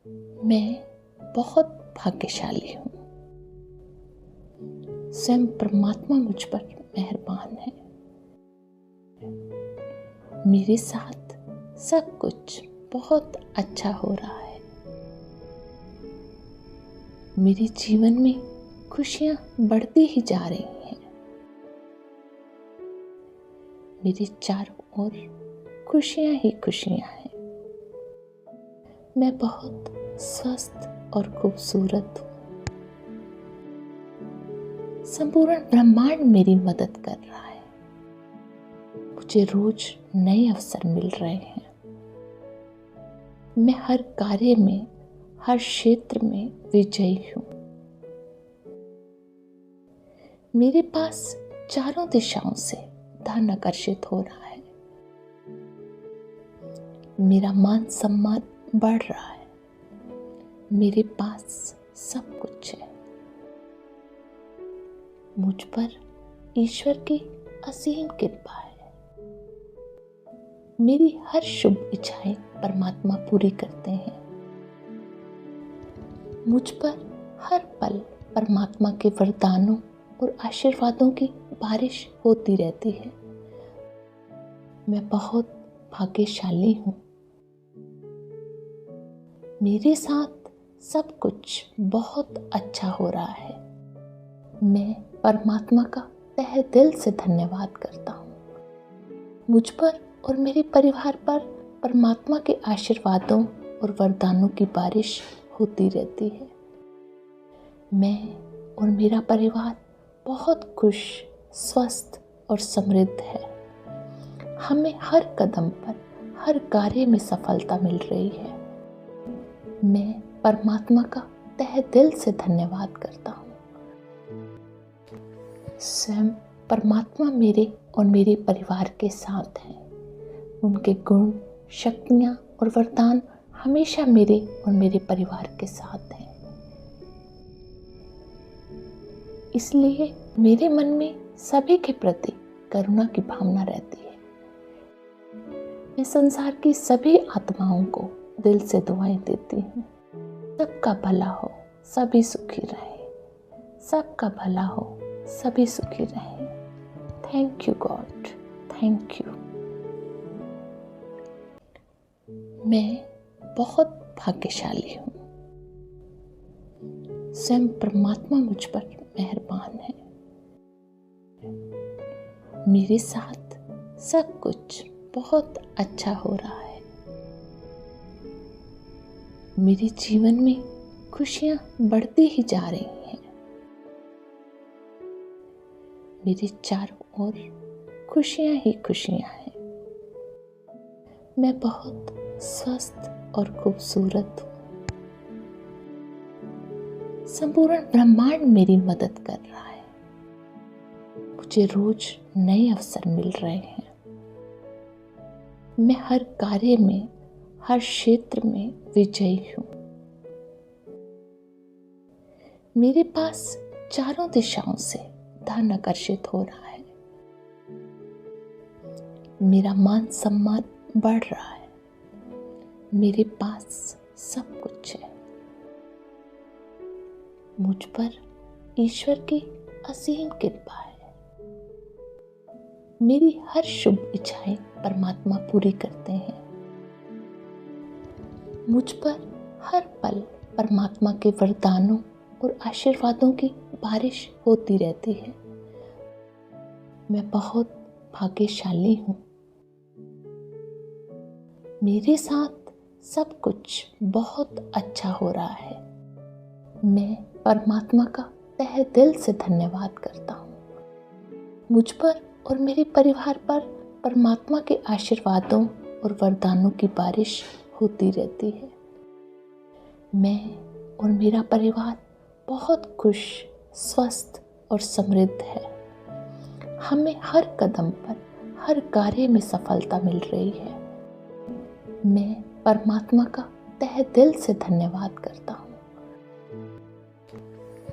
मैं बहुत भाग्यशाली हूँ। स्वयं परमात्मा मुझ पर मेहरबान है। मेरे साथ सब कुछ बहुत अच्छा हो रहा है। मेरे जीवन में खुशियाँ बढ़ती ही जा रही हैं। मेरे चारों ओर खुशियाँ ही खुशियाँ हैं। मैं बहुत स्वस्थ और खूबसूरत हूँ। संपूर्ण ब्रह्मांड मेरी मदद कर रहा है। मुझे रोज नए अवसर मिल रहे हैं। मैं हर कार्य में, हर क्षेत्र में विजयी हूँ। मेरे पास चारों दिशाओं से धन आकर्षित हो रहा है। मेरा मान सम्मान बढ़ रहा है। मेरे पास सब कुछ है। मुझ पर ईश्वर की असीम कृपा है। मेरी हर शुभ इच्छाएं परमात्मा पूरी करते हैं। मुझ पर हर पल परमात्मा के वरदानों और आशीर्वादों की बारिश होती रहती है। मैं बहुत भाग्यशाली हूँ। मेरे साथ सब कुछ बहुत अच्छा हो रहा है। मैं परमात्मा का तहे दिल से धन्यवाद करता हूँ। मुझ पर और मेरे परिवार पर परमात्मा के आशीर्वादों और वरदानों की बारिश होती रहती है। मैं और मेरा परिवार बहुत खुश, स्वस्थ और समृद्ध है। हमें हर कदम पर, हर कार्य में सफलता मिल रही है। मैं परमात्मा का तहे दिल से धन्यवाद करता हूँ। स्वयं परमात्मा मेरे और मेरे परिवार के साथ हैं। उनके गुण, शक्तियाँ और वरदान हमेशा मेरे और मेरे परिवार के साथ हैं। इसलिए मेरे मन में सभी के प्रति करुणा की भावना रहती है। मैं संसार की सभी आत्माओं को दिल से दुआएं देती हूँ। सबका भला हो, सभी सुखी रहे। सबका भला हो, सभी सुखी रहे। Thank you God, thank you. मैं बहुत भाग्यशाली हूँ। स्वयं परमात्मा मुझ पर मेहरबान है। मेरे साथ सब कुछ बहुत अच्छा हो रहा है। मेरे जीवन में खुशियाँ बढ़ती ही जा रही हैं। मेरे चारों ओर खुशियाँ ही खुशियाँ हैं। मैं बहुत स्वस्थ और खूबसूरत हूँ। संपूर्ण ब्रह्मांड मेरी मदद कर रहा है। मुझे रोज नए अवसर मिल रहे हैं। मैं हर कार्य में, हर क्षेत्र में विजयी हूँ। मेरे पास चारों दिशाओं से धन आकर्षित हो रहा है। मेरा मान सम्मान बढ़ रहा है। मेरे पास सब कुछ है। मुझ पर ईश्वर की असीम कृपा है। मेरी हर शुभ इच्छाएं परमात्मा पूरी करते हैं। मुझ पर हर पल परमात्मा के वरदानों और आशीर्वादों की बारिश होती रहती है। मैं बहुत भाग्यशाली हूँ। मेरे साथ सब कुछ बहुत अच्छा हो रहा है। मैं परमात्मा का तहे दिल से धन्यवाद करता हूँ। मुझ पर और मेरे परिवार पर परमात्मा के आशीर्वादों और वरदानों की बारिश होती रहती है। मैं और मेरा परिवार बहुत खुश, स्वस्थ और समृद्ध है। हमें हर कदम पर, हर कार्य में सफलता मिल रही है। मैं परमात्मा का तहे दिल से धन्यवाद करता हूँ।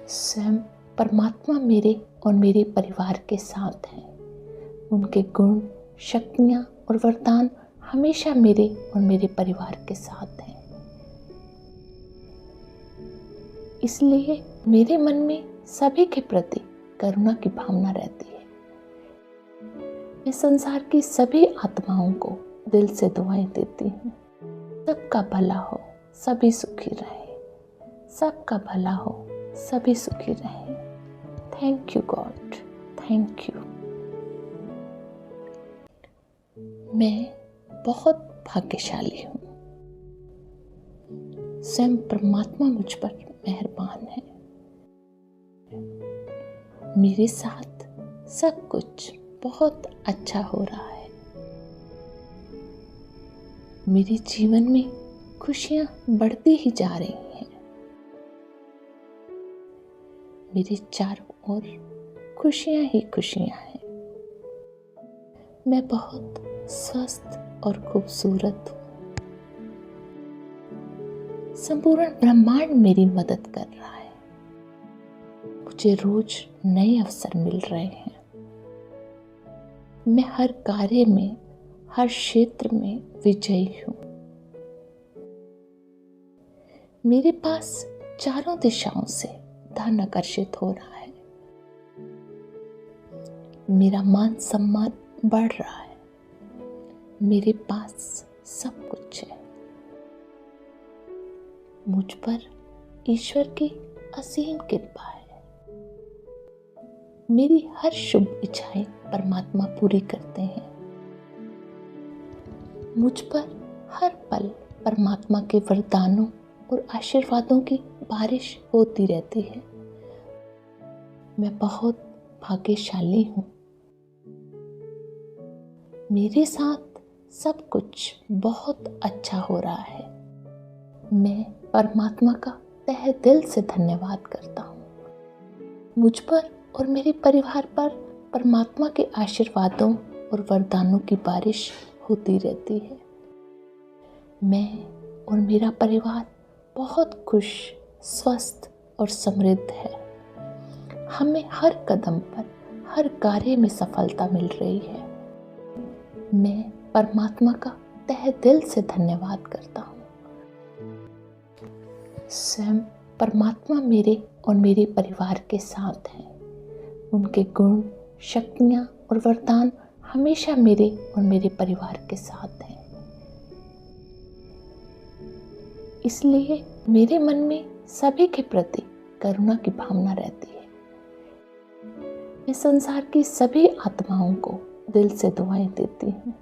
स्वयं परमात्मा मेरे और मेरे परिवार के साथ हैं। उनके गुण, शक्तियाँ और वरदान हमेशा मेरे और मेरे परिवार के साथ हैं। इसलिए मेरे मन में सभी के प्रति करुणा की भावना रहती है। मैं संसार की सभी आत्माओं को दिल से दुआएं देती हूँ। सबका भला हो, सभी सुखी रहे। सबका भला हो, सभी सुखी रहे। Thank you God, thank you. मैं बहुत भाग्यशाली हूँ। स्वयं परमात्मा मुझ पर मेहरबान है। मेरे साथ सब कुछ बहुत अच्छा हो रहा है। मेरे जीवन में खुशियां बढ़ती ही जा रही हैं। मेरे चारों ओर खुशियां ही खुशियां हैं। मैं बहुत स्वस्थ और खूबसूरत हूँ। संपूर्ण ब्रह्मांड मेरी मदद कर रहा है। मुझे रोज नए अवसर मिल रहे हैं। मैं हर कार्य में, हर क्षेत्र में विजयी हूँ। मेरे पास चारों दिशाओं से धन आकर्षित हो रहा है। मेरा मान सम्मान बढ़ रहा है। मेरे पास सब कुछ है। मुझ पर ईश्वर की असीम कृपा है। मेरी हर शुभ इच्छाएं परमात्मा पूरी करते हैं। मुझ पर हर पल परमात्मा के वरदानों और आशीर्वादों की बारिश होती रहती है। मैं बहुत भाग्यशाली हूँ। मेरे साथ सब कुछ बहुत अच्छा हो रहा है। मैं परमात्मा का तहे दिल से धन्यवाद करता हूँ। मुझ पर और मेरे परिवार पर परमात्मा के आशीर्वादों और वरदानों की बारिश होती रहती है। मैं और मेरा परिवार बहुत खुश, स्वस्थ और समृद्ध है। हमें हर कदम पर, हर कार्य में सफलता मिल रही है। मैं परमात्मा का तहे दिल से धन्यवाद करता हूँ। स्वयं परमात्मा मेरे और मेरे परिवार के साथ हैं। उनके गुण, शक्तियाँ और वरदान हमेशा मेरे और मेरे परिवार के साथ हैं। इसलिए मेरे मन में सभी के प्रति करुणा की भावना रहती है। मैं संसार की सभी आत्माओं को दिल से दुआएं देती हूँ।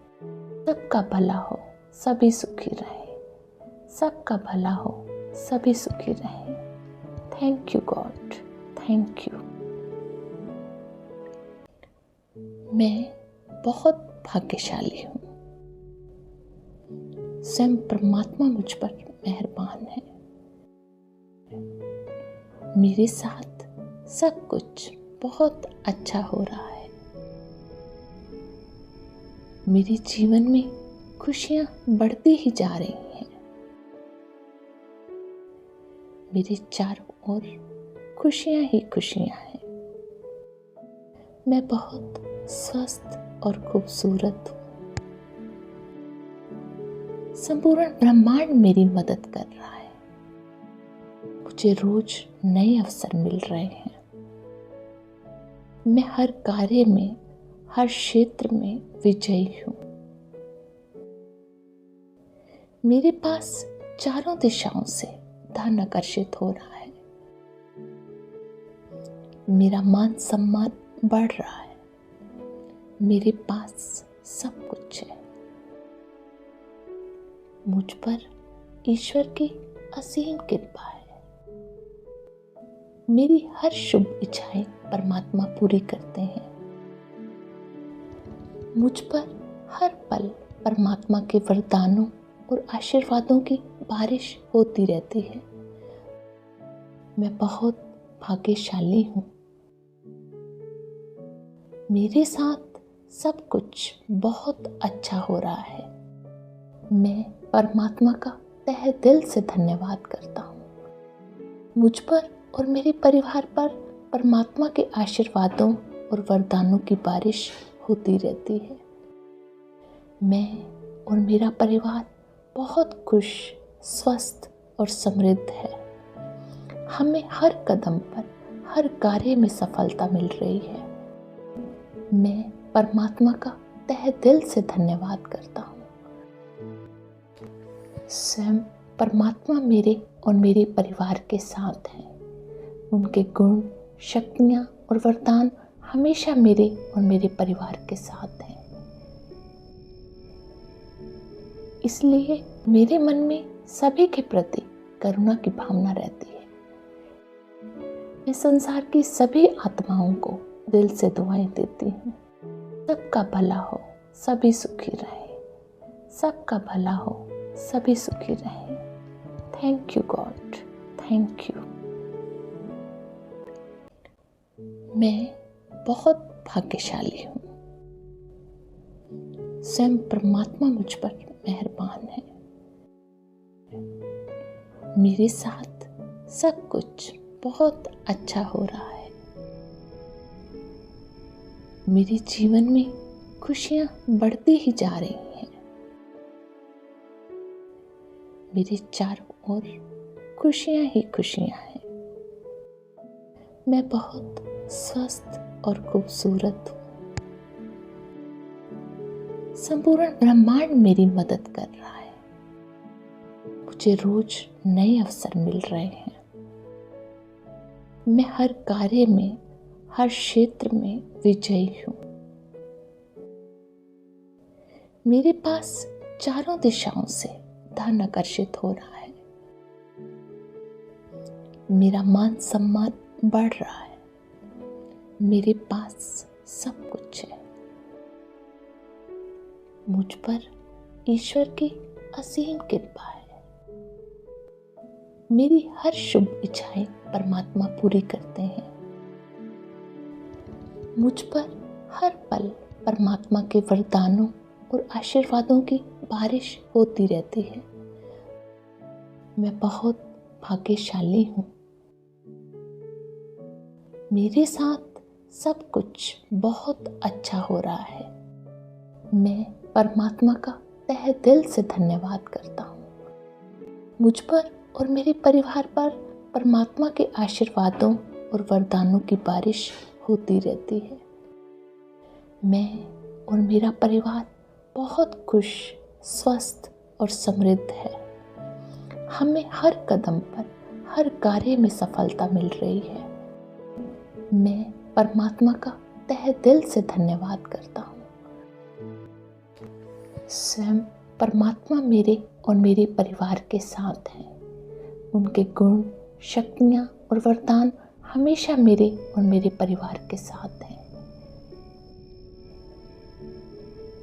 सबका भला हो, सभी सुखी रहे। सबका भला हो, सभी सुखी रहे। Thank you God, thank you. मैं बहुत भाग्यशाली हूँ। स्वयं परमात्मा मुझ पर मेहरबान है। मेरे साथ सब कुछ बहुत अच्छा हो रहा है। मेरे जीवन में खुशियां बढ़ती ही जा रही हैं। मेरे चारों ओर खुशियां ही खुशियां हैं। मैं बहुत स्वस्थ और खूबसूरत हूँ। संपूर्ण ब्रह्मांड मेरी मदद कर रहा है। मुझे रोज नए अवसर मिल रहे हैं। मैं हर कार्य में, हर क्षेत्र में विजयी हूँ। मेरे पास चारों दिशाओं से धन आकर्षित हो रहा है। मेरा मान सम्मान बढ़ रहा है। मेरे पास सब कुछ है। मुझ पर ईश्वर की असीम कृपा है। मेरी हर शुभ इच्छाएं परमात्मा पूरी करते हैं। मुझ पर हर पल परमात्मा के वरदानों और आशीर्वादों की बारिश होती रहती है। मैं बहुत भाग्यशाली हूँ। मेरे साथ सब कुछ बहुत अच्छा हो रहा है। मैं परमात्मा का तहे दिल से धन्यवाद करता हूँ। मुझ पर और मेरे परिवार पर परमात्मा के आशीर्वादों और वरदानों की बारिश होती रहती है। मैं और मेरा परिवार बहुत खुश, स्वस्थ और समृद्ध है। हमें हर कदम पर, हर कार्य में सफलता मिल रही है। मैं परमात्मा का तहे दिल से धन्यवाद करता हूँ। स्वयं परमात्मा मेरे और मेरे परिवार के साथ हैं। उनके गुण, शक्तियाँ और वरदान हमेशा मेरे और मेरे परिवार के साथ हैं। इसलिए मेरे मन में सभी के प्रति करुणा की भावना रहती है। मैं संसार की सभी आत्माओं को दिल से दुआएं देती हूँ। सबका भला हो, सभी सुखी रहे। सबका भला हो, सभी सुखी रहे। Thank you God, thank you. मैं बहुत भाग्यशाली हूँ। स्वयं परमात्मा मुझ पर मेहरबान है। मेरे साथ सब कुछ बहुत अच्छा हो रहा है। मेरे जीवन में खुशियां बढ़ती ही जा रही हैं। मेरे चारों ओर खुशियां ही खुशियां हैं। मैं बहुत स्वस्थ और खूबसूरत हूँ। संपूर्ण ब्रह्मांड मेरी मदद कर रहा है। मुझे रोज नए अवसर मिल रहे हैं। मैं हर कार्य में, हर क्षेत्र में विजयी हूँ। मेरे पास चारों दिशाओं से धन आकर्षित हो रहा है। मेरा मान सम्मान बढ़ रहा है। मेरे पास सब कुछ है। मुझ पर ईश्वर की असीम कृपा है। मेरी हर शुभ इच्छाएं परमात्मा पूरी करते हैं। मुझ पर हर पल परमात्मा के वरदानों और आशीर्वादों की बारिश होती रहती है। मैं बहुत भाग्यशाली हूँ। मेरे साथ सब कुछ बहुत अच्छा हो रहा है। मैं परमात्मा का तहे दिल से धन्यवाद करता हूँ। मुझ पर और मेरे परिवार पर परमात्मा के आशीर्वादों और वरदानों की बारिश होती रहती है। मैं और मेरा परिवार बहुत खुश, स्वस्थ और समृद्ध है। हमें हर कदम पर, हर कार्य में सफलता मिल रही है। मैं परमात्मा का तहे दिल से धन्यवाद करता हूँ। स्वयं परमात्मा मेरे और मेरे परिवार के साथ हैं। उनके गुण, शक्तियाँ और वरदान हमेशा मेरे और मेरे परिवार के साथ हैं।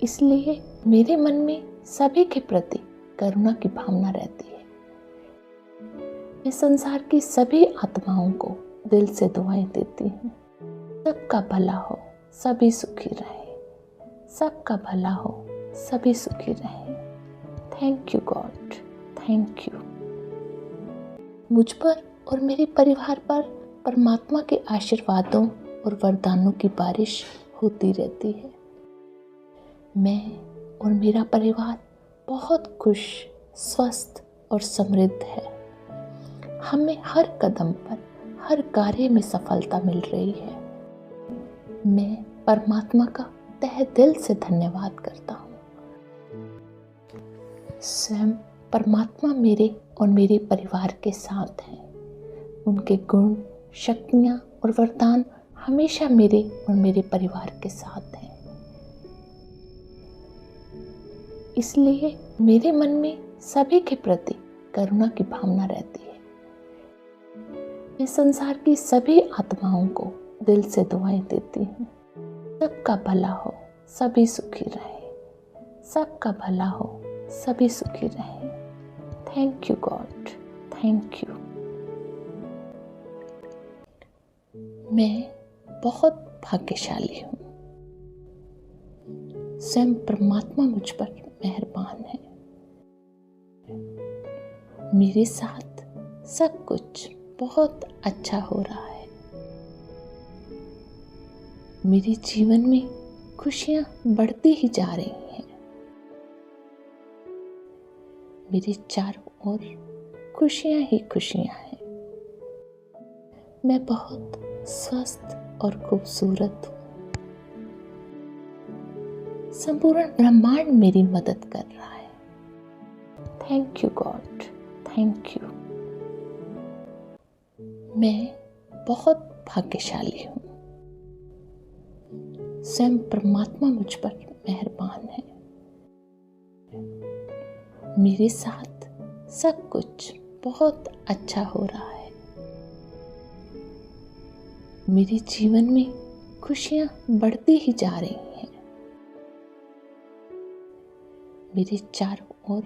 इसलिए मेरे मन में सभी के प्रति करुणा की भावना रहती है। मैं संसार की सभी आत्माओं को दिल से दुआएं देती हूँ। सबका भला हो, सभी सुखी रहे। सबका भला हो, सभी सुखी रहे। Thank you God, thank you. मुझ पर और मेरे परिवार पर परमात्मा के आशीर्वादों और वरदानों की बारिश होती रहती है। मैं और मेरा परिवार बहुत खुश, स्वस्थ और समृद्ध है। हमें हर कदम पर, हर कार्य में सफलता मिल रही है। मैं परमात्मा का तहे दिल से धन्यवाद करता हूँ। स्वयं परमात्मा मेरे और मेरे परिवार के साथ हैं। उनके गुण, शक्तियाँ और वरदान हमेशा मेरे और मेरे परिवार के साथ हैं। इसलिए मेरे मन में सभी के प्रति करुणा की भावना रहती है। मैं संसार की सभी आत्माओं को दिल से दुआएं देती हूँ। सबका भला हो, सभी सुखी रहे। सबका भला हो, सभी सुखी रहे। Thank you God, thank you. मैं बहुत भाग्यशाली हूँ। स्वयं परमात्मा मुझ पर मेहरबान है। मेरे साथ सब कुछ बहुत अच्छा हो रहा है। मेरे जीवन में खुशियां बढ़ती ही जा रही हैं। मेरे चारों ओर खुशियां ही खुशियां हैं। मैं बहुत स्वस्थ और खूबसूरत हूँ। संपूर्ण ब्रह्मांड मेरी मदद कर रहा है। Thank you God, thank you. मैं बहुत भाग्यशाली हूँ। स्वयं परमात्मा मुझ पर मेहरबान है। मेरे साथ सब कुछ बहुत अच्छा हो रहा है। मेरे जीवन में खुशियाँ बढ़ती ही जा रही हैं। मेरे चारों ओर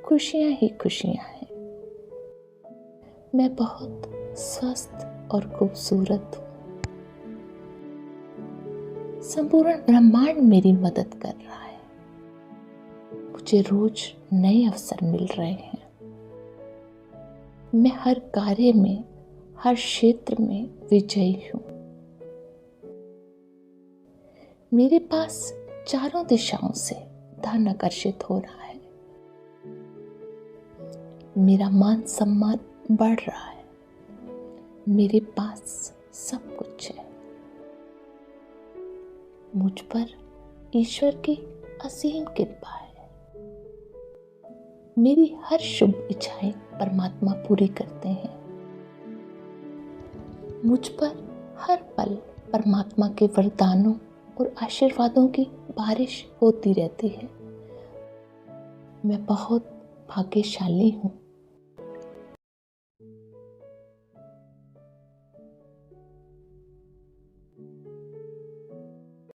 खुशियाँ ही खुशियाँ हैं। मैं बहुत स्वस्थ और खूबसूरत हूँ। संपूर्ण ब्रह्मांड मेरी मदद कर रहा है। मुझे रोज नए अवसर मिल रहे हैं। मैं हर कार्य में, हर क्षेत्र में विजयी हूँ। मेरे पास चारों दिशाओं से धन आकर्षित हो रहा है। मेरा मान सम्मान बढ़ रहा है। मेरे पास सब कुछ है। मुझ पर ईश्वर की असीम कृपा है। मेरी हर शुभ इच्छाएं परमात्मा पूरी करते हैं। मुझ पर हर पल परमात्मा के वरदानों और आशीर्वादों की बारिश होती रहती है। मैं बहुत भाग्यशाली हूँ।